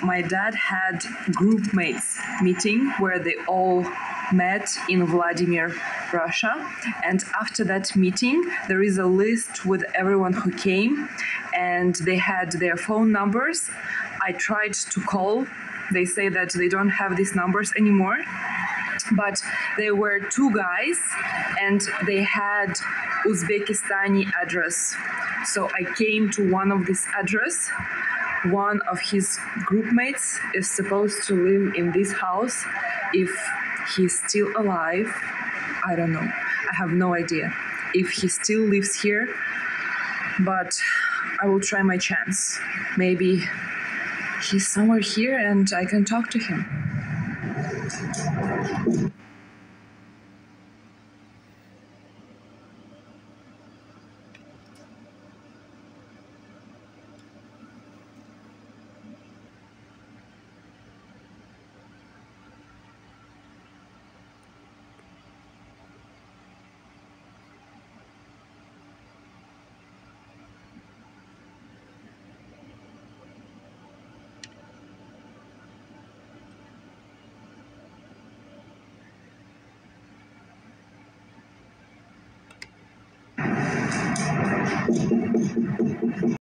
My dad had group mates meeting where they all met in Vladimir, Russia. And after that meeting, there is a list with everyone who came, and they had their phone numbers. I tried to call. They say that they don't have these numbers anymore. But there were two guys, and they had Uzbekistani address. So I came to one of this address. One of his group mates is supposed to live in this house. If he's still alive, I don't know. I have no idea if he still lives here, but I will try my chance. Maybe he's somewhere here and I can talk to him.